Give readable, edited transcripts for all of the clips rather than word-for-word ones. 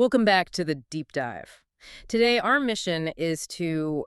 Welcome back to the deep dive. Today, our mission is to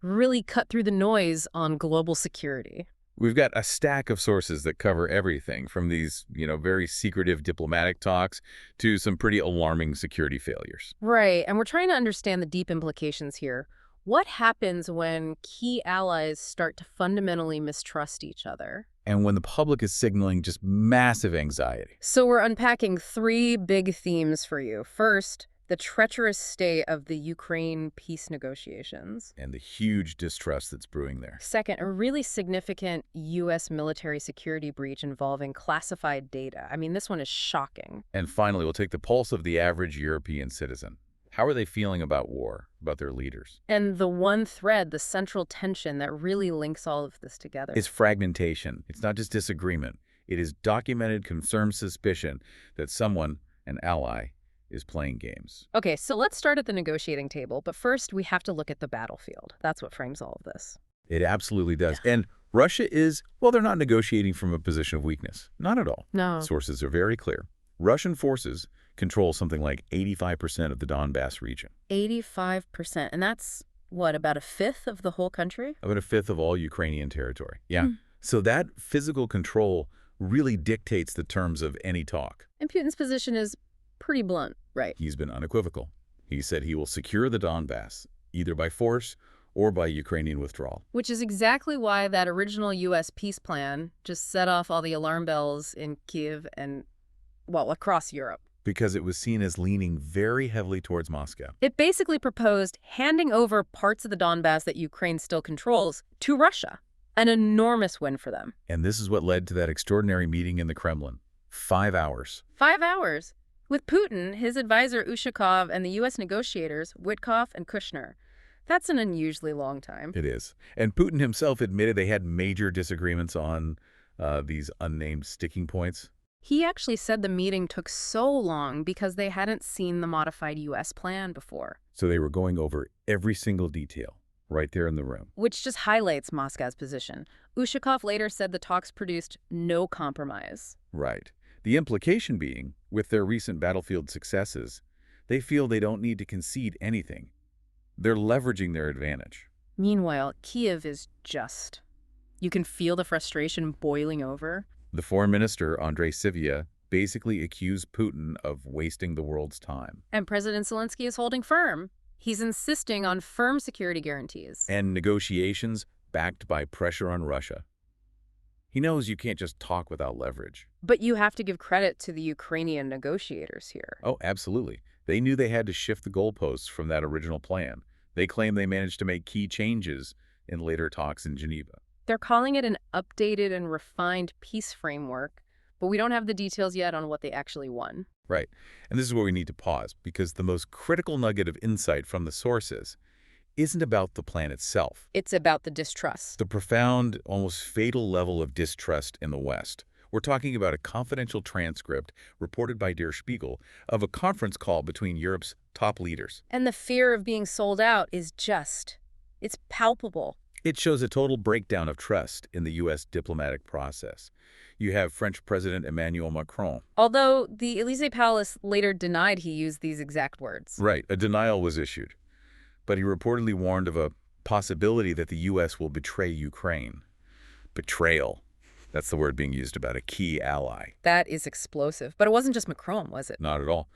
really cut through the noise on global security. We've got a stack of sources that cover everything from these, very secretive diplomatic talks to some pretty alarming security failures. Right, and we're trying to understand the deep implications here. What happens when key allies start to fundamentally mistrust each other? And when the public is signaling just massive anxiety. So we're unpacking three big themes for you. First, the treacherous state of the Ukraine peace negotiations. And the huge distrust that's brewing there. Second, a really significant U.S. military security breach involving classified data. I mean, this one is shocking. And finally, we'll take the pulse of the average European citizen. How are they feeling about war, about their leaders? And the one thread, the central tension that really links all of this together. It's fragmentation. It's not just disagreement. It is documented, confirmed suspicion that someone, an ally, is playing games. Okay, so let's start at the negotiating table, but first we have to look at the battlefield. That's what frames all of this. It absolutely does. Yeah. And Russia is, well, they're not negotiating from a position of weakness. Not at all. No. Sources are very clear. Russian forces control something like 85% of the Donbas region. 85%. And that's, what, about a fifth of the whole country? About a fifth of all Ukrainian territory. Yeah. So that physical control really dictates the terms of any talk. And Putin's position is pretty blunt, right? He's been unequivocal. He said he will secure the Donbas, either by force or by Ukrainian withdrawal. Which is exactly why that original U.S. peace plan just set off all the alarm bells in Kyiv and, well, across Europe. Because it was seen as leaning very heavily towards Moscow. It basically proposed handing over parts of the Donbas that Ukraine still controls to Russia. An enormous win for them. And this is what led to that extraordinary meeting in the Kremlin. 5 hours. 5 hours. With Putin, his advisor Ushakov, and the U.S. negotiators, Witkoff and Kushner. That's an unusually long time. It is. And Putin himself admitted they had major disagreements on these unnamed sticking points. He actually said the meeting took so long because they hadn't seen the modified U.S. plan before. So they were going over every single detail right there in the room. Which just highlights Moscow's position. Ushakov later said the talks produced no compromise. Right. The implication being, with their recent battlefield successes, they feel they don't need to concede anything. They're leveraging their advantage. Meanwhile, Kyiv is just. You can feel the frustration boiling over. The foreign minister, Andrei Sybiha, basically accused Putin of wasting the world's time. And President Zelensky is holding firm. He's insisting on firm security guarantees. And negotiations backed by pressure on Russia. He knows you can't just talk without leverage. But you have to give credit to the Ukrainian negotiators here. Oh, absolutely. They knew they had to shift the goalposts from that original plan. They claim they managed to make key changes in later talks in Geneva. They're calling it an updated and refined peace framework, but we don't have the details yet on what they actually won. Right. And this is where we need to pause, because the most critical nugget of insight from the sources isn't about the plan itself. It's about the distrust. The profound, almost fatal level of distrust in the West. We're talking about a confidential transcript reported by Der Spiegel of a conference call between Europe's top leaders. And the fear of being sold out is it's palpable. It shows a total breakdown of trust in the U.S. diplomatic process. You have French President Emmanuel Macron. Although the Élysée Palace later denied he used these exact words. Right, a denial was issued. But he reportedly warned of a possibility that the U.S. will betray Ukraine. Betrayal. That's the word being used about a key ally. That is explosive. But it wasn't just Macron, was it? Not at all.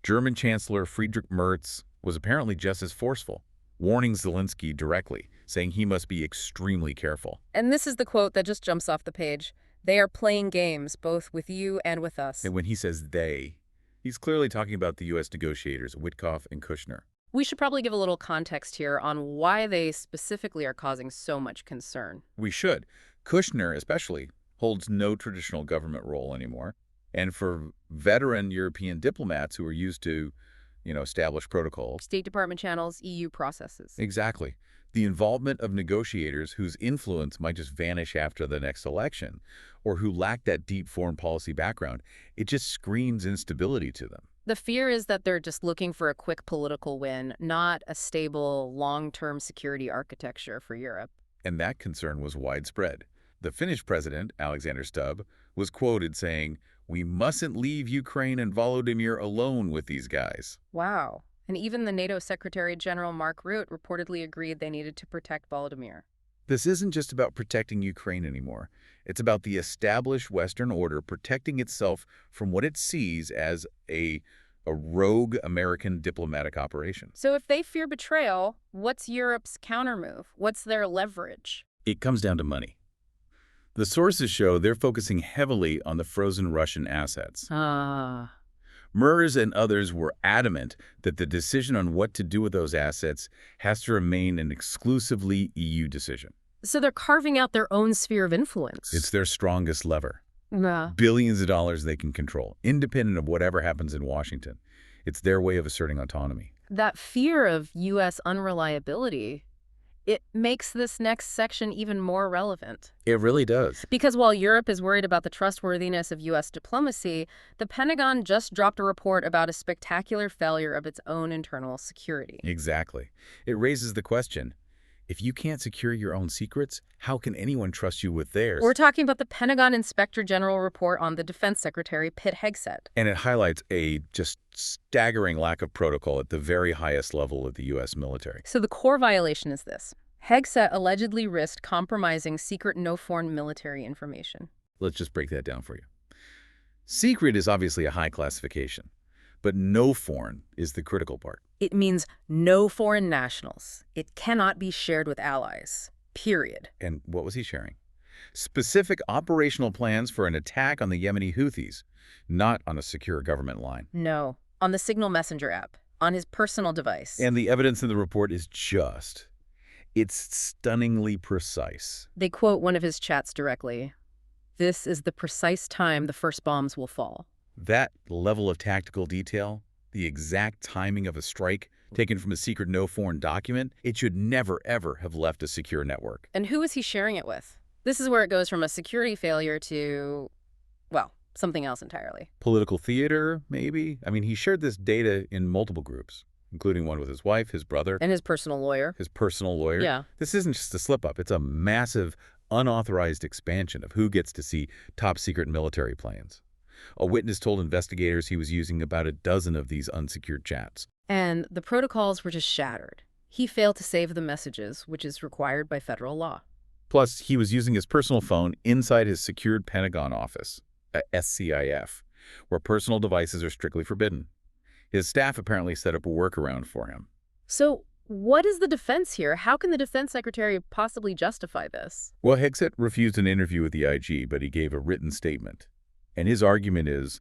German Chancellor Friedrich Merz was apparently just as forceful, warning Zelensky directly, saying he must be extremely careful. And this is the quote that just jumps off the page. They are playing games, both with you and with us. And when he says they, he's clearly talking about the U.S. negotiators, Witkoff and Kushner. We should probably give a little context here on why they specifically are causing so much concern. We should. Kushner, especially, holds no traditional government role anymore. And for veteran European diplomats who are used to, established protocols. State Department channels, EU processes. Exactly. The involvement of negotiators whose influence might just vanish after the next election, or who lack that deep foreign policy background, it just screams instability to them. The fear is that they're just looking for a quick political win, not a stable, long-term security architecture for Europe. And that concern was widespread. The Finnish president, Alexander Stubb, was quoted saying, We mustn't leave Ukraine and Volodymyr alone with these guys. Wow. And even the NATO Secretary General Mark Rutte reportedly agreed they needed to protect Volodymyr. This isn't just about protecting Ukraine anymore. It's about the established Western order protecting itself from what it sees as a rogue American diplomatic operation. So if they fear betrayal, what's Europe's countermove? What's their leverage? It comes down to money. The sources show they're focusing heavily on the frozen Russian assets. Mers and others were adamant that the decision on what to do with those assets has to remain an exclusively EU decision. So they're carving out their own sphere of influence. It's their strongest lever. Nah. Billions of dollars they can control, independent of whatever happens in Washington. It's their way of asserting autonomy. That fear of U.S. unreliability, it makes this next section even more relevant. It really does. Because while Europe is worried about the trustworthiness of U.S. diplomacy, the Pentagon just dropped a report about a spectacular failure of its own internal security. Exactly. It raises the question, if you can't secure your own secrets, how can anyone trust you with theirs? We're talking about the Pentagon Inspector General report on the Defense Secretary Pete Hegseth. And it highlights a just staggering lack of protocol at the very highest level of the U.S. military. So the core violation is this. Hegseth allegedly risked compromising secret no foreign military information. Let's just break that down for you. Secret is obviously a high classification, but no foreign is the critical part. It means no foreign nationals. It cannot be shared with allies. Period. And what was he sharing? Specific operational plans for an attack on the Yemeni Houthis, not on a secure government line. No, on the Signal Messenger app, on his personal device. And the evidence in the report is it's stunningly precise. They quote one of his chats directly. This is the precise time the first bombs will fall. That level of tactical detail, the exact timing of a strike taken from a secret no foreign document, it should never, ever have left a secure network. And who is he sharing it with? This is where it goes from a security failure to, well, something else entirely. Political theater, maybe? I mean, he shared this data in multiple groups, including one with his wife, his brother. And his personal lawyer. His personal lawyer. Yeah. This isn't just a slip-up. It's a massive, unauthorized expansion of who gets to see top-secret military planes. A witness told investigators he was using about a dozen of these unsecured chats. And the protocols were just shattered. He failed to save the messages, which is required by federal law. Plus, he was using his personal phone inside his secured Pentagon office, a SCIF, where personal devices are strictly forbidden. His staff apparently set up a workaround for him. So what is the defense here? How can the defense secretary possibly justify this? Well, Hegseth refused an interview with the IG, but he gave a written statement. And his argument is,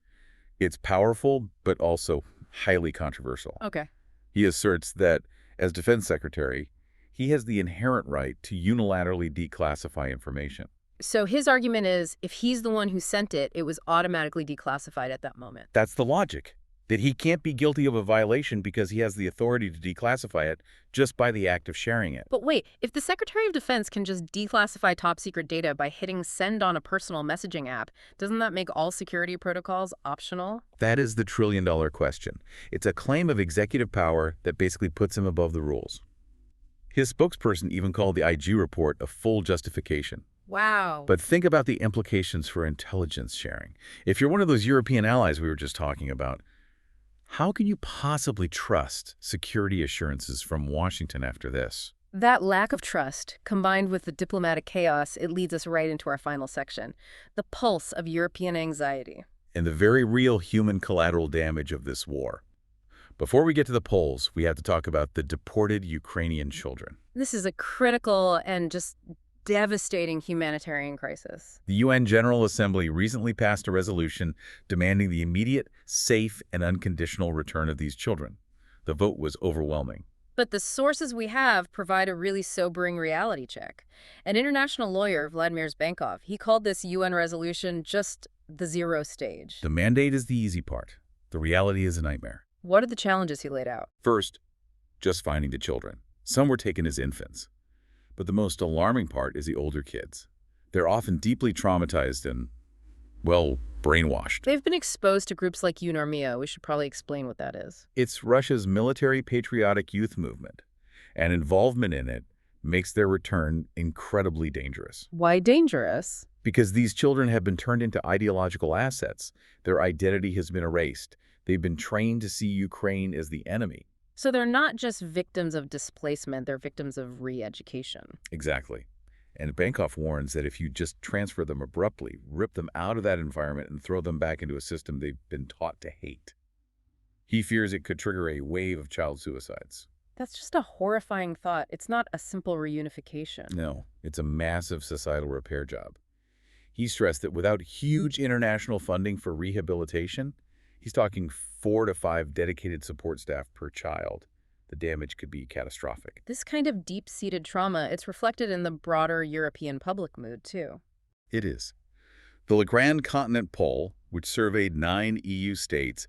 it's powerful, but also highly controversial. Okay. He asserts that, as defense secretary, he has the inherent right to unilaterally declassify information. So his argument is, if he's the one who sent it, it was automatically declassified at that moment. That's the logic, that he can't be guilty of a violation because he has the authority to declassify it just by the act of sharing it. But wait, if the Secretary of Defense can just declassify top-secret data by hitting send on a personal messaging app, doesn't that make all security protocols optional? That is the trillion-dollar question. It's a claim of executive power that basically puts him above the rules. His spokesperson even called the IG report a full justification. Wow. But think about the implications for intelligence sharing. If you're one of those European allies we were just talking about, how can you possibly trust security assurances from Washington after this? That lack of trust, combined with the diplomatic chaos, it leads us right into our final section, the pulse of European anxiety. And the very real human collateral damage of this war. Before we get to the polls, we have to talk about the deported Ukrainian children. This is a critical and just devastating humanitarian crisis. The UN General Assembly recently passed a resolution demanding the immediate, safe, and unconditional return of these children. The vote was overwhelming. But the sources we have provide a really sobering reality check. An international lawyer, Volodymyr Witkoff, he called this UN resolution just the zero stage. The mandate is the easy part. The reality is a nightmare. What are the challenges he laid out? First, just finding the children. Some were taken as infants. But the most alarming part is the older kids. They're often deeply traumatized and, well, brainwashed. They've been exposed to groups like UNARMIA. We should probably explain what that is. It's Russia's military patriotic youth movement, and involvement in it makes their return incredibly dangerous. Why dangerous? Because these children have been turned into ideological assets. Their identity has been erased. They've been trained to see Ukraine as the enemy. So they're not just victims of displacement, they're victims of re-education. Exactly. And Witkoff warns that if you just transfer them abruptly, rip them out of that environment and throw them back into a system they've been taught to hate, he fears it could trigger a wave of child suicides. That's just a horrifying thought. It's not a simple reunification. No, it's a massive societal repair job. He stressed that without huge international funding for rehabilitation, he's talking 4 to 5 dedicated support staff per child, the damage could be catastrophic. This kind of deep-seated trauma, it's reflected in the broader European public mood, too. It is. The Le Grand Continent poll, which surveyed 9 EU states,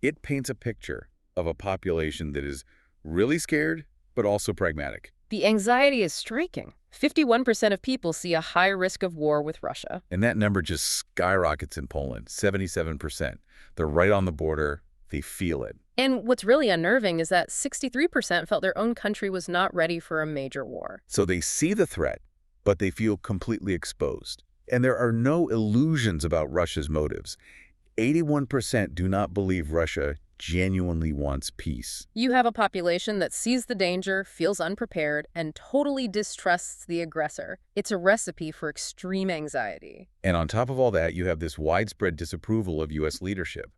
it paints a picture of a population that is really scared, but also pragmatic. The anxiety is striking. 51% of people see a high risk of war with Russia. And that number just skyrockets in Poland, 77%. They're right on the border. They feel it. And what's really unnerving is that 63% felt their own country was not ready for a major war. So they see the threat, but they feel completely exposed. And there are no illusions about Russia's motives. 81% do not believe Russia genuinely wants peace. You have a population that sees the danger, feels unprepared, and totally distrusts the aggressor. It's a recipe for extreme anxiety. And on top of all that, you have this widespread disapproval of U.S. leadership.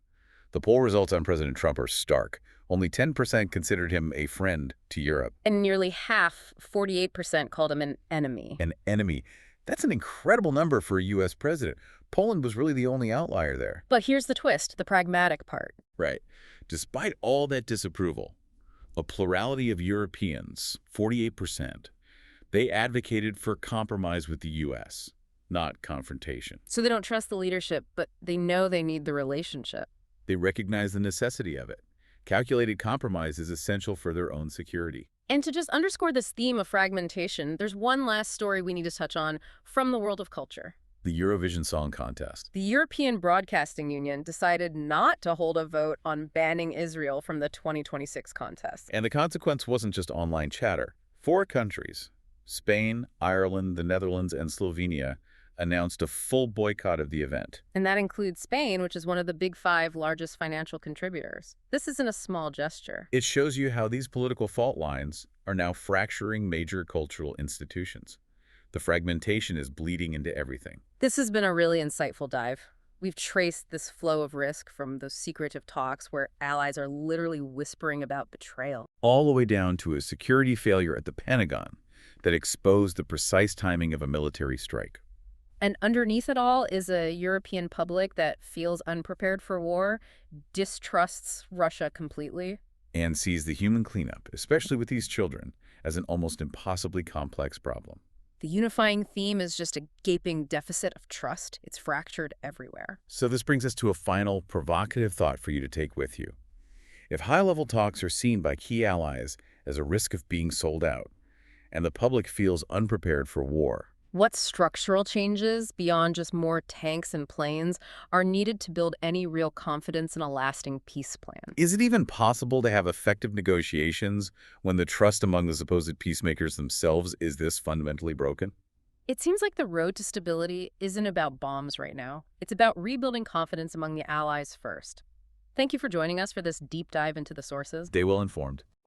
The poll results on President Trump are stark. Only 10% considered him a friend to Europe. And nearly half, 48%, called him an enemy. An enemy. That's an incredible number for a U.S. president. Poland was really the only outlier there. But here's the twist, the pragmatic part. Right. Despite all that disapproval, a plurality of Europeans, 48%, they advocated for compromise with the U.S., not confrontation. So they don't trust the leadership, but they know they need the relationship. They recognize the necessity of it. Calculated compromise is essential for their own security. And to just underscore this theme of fragmentation, there's one last story we need to touch on from the world of culture. The Eurovision Song Contest. The European Broadcasting Union decided not to hold a vote on banning Israel from the 2026 contest. And the consequence wasn't just online chatter. 4 countries, Spain, Ireland, the Netherlands, and Slovenia, announced a full boycott of the event. And that includes Spain, which is one of the big 5 largest financial contributors. This isn't a small gesture. It shows you how these political fault lines are now fracturing major cultural institutions. The fragmentation is bleeding into everything. This has been a really insightful dive. We've traced this flow of risk from those secretive talks where allies are literally whispering about betrayal, All the way down to a security failure at the Pentagon that exposed the precise timing of a military strike. and underneath it all is a European public that feels unprepared for war, distrusts Russia completely. And sees the human cleanup, especially with these children, as an almost impossibly complex problem. The unifying theme is just a gaping deficit of trust. It's fractured everywhere. So this brings us to a final provocative thought for you to take with you. If high-level talks are seen by key allies as a risk of being sold out, and the public feels unprepared for war, What structural changes, beyond just more tanks and planes, are needed to build any real confidence in a lasting peace plan? is it even possible to have effective negotiations when the trust among the supposed peacemakers themselves is this fundamentally broken? It seems like the road to stability isn't about bombs right now. It's about rebuilding confidence among the allies first. Thank you for joining us for this deep dive into the sources. Stay well informed.